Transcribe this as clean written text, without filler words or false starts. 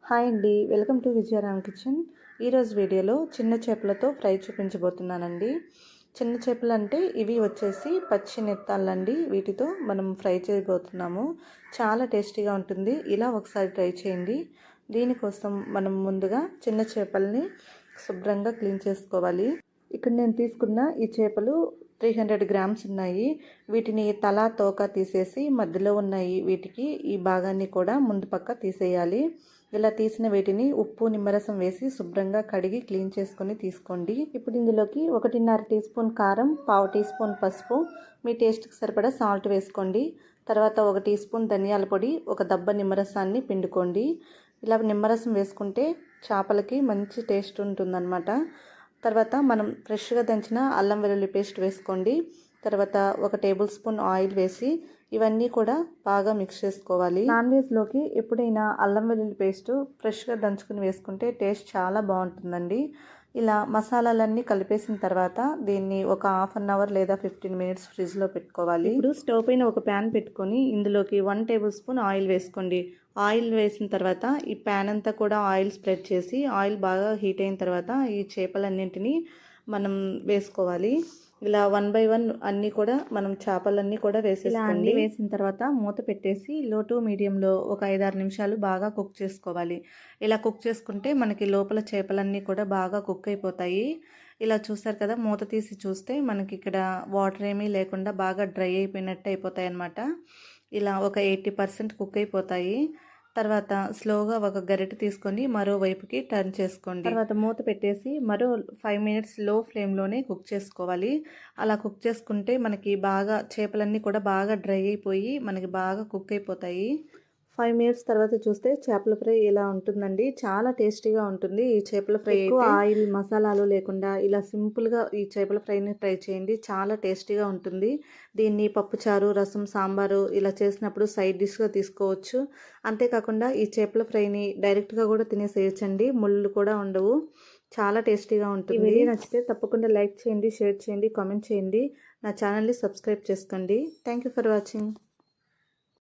Hi అండి, welcome to Vijayaram kitchen. ఈరోజు వీడియోలో చిన్న చేపలతో ఫ్రై చూపించబోతున్నానండి. చిన్న చేపలు అంటే ఇవి వచ్చేసి పచ్చి నెత్తాలండి. వీటితో మనం ఫ్రై చేయబోతున్నాము. చాలా టేస్టీగా ఉంటుంది. ఇలా ఒకసారి ట్రై చేయండి. దీనికోసం మనం ముందుగా చిన్న చేపల్ని శుభ్రంగా క్లీన్ చేసుకోవాలి. ఇక్కడ నేను తీసుకున్న ఈ చేపలు 300 గ్రామ్స్ ఉన్నాయి. వీటిని తల తోక తీసేసి మధ్యలో ఉన్నాయి వీటికి ఈ భాగాన్ని కూడా ముందు పక్క తీసేయాలి. ఇలా తీసిన వీటిని ఉప్పు నిమ్మరసం వేసి శుభ్రంగా కడిగి క్లీన్ చేసుకొని తీసుకోండి. ఇప్పుడు ఇందులోకి 1.5 టీ స్పూన్ కారం, 1/2 టీ స్పూన్ పసుపు, మీ టేస్ట్కి సరిపడా సాల్ట్ వేసుకోండి. తర్వాత 1 టీ స్పూన్ ధనియాల పొడి, ఒక దబ్బ నిమ్మరసాన్ని పిండుకోండి. ఇలా నిమ్మరసం వేసుకుంటే చేపలకి మంచి టేస్ట్ ఉంటుందన్నమాట. తర్వాత మనం ఫ్రెష్గా దంచిన అల్లం వెల్లుల్లి పేస్ట్ వేసుకోండి. తర్వాత 1 టేబుల్ స్పూన్ ఆయిల్ వేసి ఇవన్నీ కూడా బాగా మిక్స్ చేసుకోవాలి. నాన్ వెజ్లోకి ఎప్పుడైనా అల్లం వెల్లుల్లి పేస్ట్ ఫ్రెష్గా దంచుకుని వేసుకుంటే టేస్ట్ చాలా బాగుంటుందండి. ఇలా మసాలాలన్నీ కలిపేసిన తర్వాత దీన్ని ఒక హాఫ్ అన్ అవర్ లేదా 15 మినిట్స్ ఫ్రిడ్జ్లో పెట్టుకోవాలి. ఇప్పుడు స్టవ్ పైన ఒక ప్యాన్ పెట్టుకొని ఇందులోకి 1 టేబుల్ స్పూన్ ఆయిల్ వేసుకోండి. ఆయిల్ వేసిన తర్వాత ఈ ప్యాన్ అంతా కూడా ఆయిల్ స్ప్రెడ్ చేసి ఆయిల్ బాగా హీట్ అయిన తర్వాత ఈ చేపలన్నింటినీ మనం వేసుకోవాలి. ఇలా 1 బై 1 అన్నీ కూడా మనం చేపలన్నీ కూడా వేసేసుకోండి. వేసిన తర్వాత మూత పెట్టేసి లో టు మీడియంలో ఒక 5-6 నిమిషాలు బాగా కుక్ చేసుకోవాలి. ఇలా కుక్ చేసుకుంటే మనకి లోపల చేపలన్నీ కూడా బాగా కుక్ అయిపోతాయి. ఇలా చూస్తారు కదా, మూత తీసి చూస్తే మనకి ఇక్కడ వాటర్ ఏమీ లేకుండా బాగా డ్రై అయిపోయినట్టు అయిపోతాయి అన్నమాట. ఇలా ఒక 80% కుక్ అయిపోతాయి. తర్వాత స్లోగా ఒక గరిటె తీసుకొని మరోవైపుకి టర్న్ చేసుకోండి. తర్వాత మూత పెట్టేసి మరో 5 మినిట్స్ లో ఫ్లేమ్లోనే కుక్ చేసుకోవాలి. అలా కుక్ చేసుకుంటే మనకి బాగా చేపలన్నీ కూడా బాగా డ్రై అయిపోయి మనకి బాగా కుక్ అయిపోతాయి. 5 మినిట్స్ తర్వాత చూస్తే చేపల ఫ్రై ఇలా ఉంటుందండి. చాలా టేస్టీగా ఉంటుంది ఈ చేపల ఫ్రై. ఎక్కువ ఆయిల్ మసాలాలు లేకుండా ఇలా సింపుల్గా ఈ చేపల ఫ్రైని ట్రై చేయండి. చాలా టేస్టీగా ఉంటుంది. దీన్ని పప్పుచారు, రసం, సాంబారు ఇలా చేసినప్పుడు సైడ్ డిష్గా తీసుకోవచ్చు. అంతేకాకుండా ఈ చేపల ఫ్రైని డైరెక్ట్గా కూడా తినేసేయచ్చండి. ముళ్ళు కూడా ఉండవు. చాలా టేస్టీగా ఉంటుంది. ఈ వీడియో నచ్చితే తప్పకుండా లైక్ చేయండి, షేర్ చేయండి, కామెంట్ చేయండి. నా ఛానల్ని సబ్స్క్రైబ్ చేసుకోండి. Thank you for watching.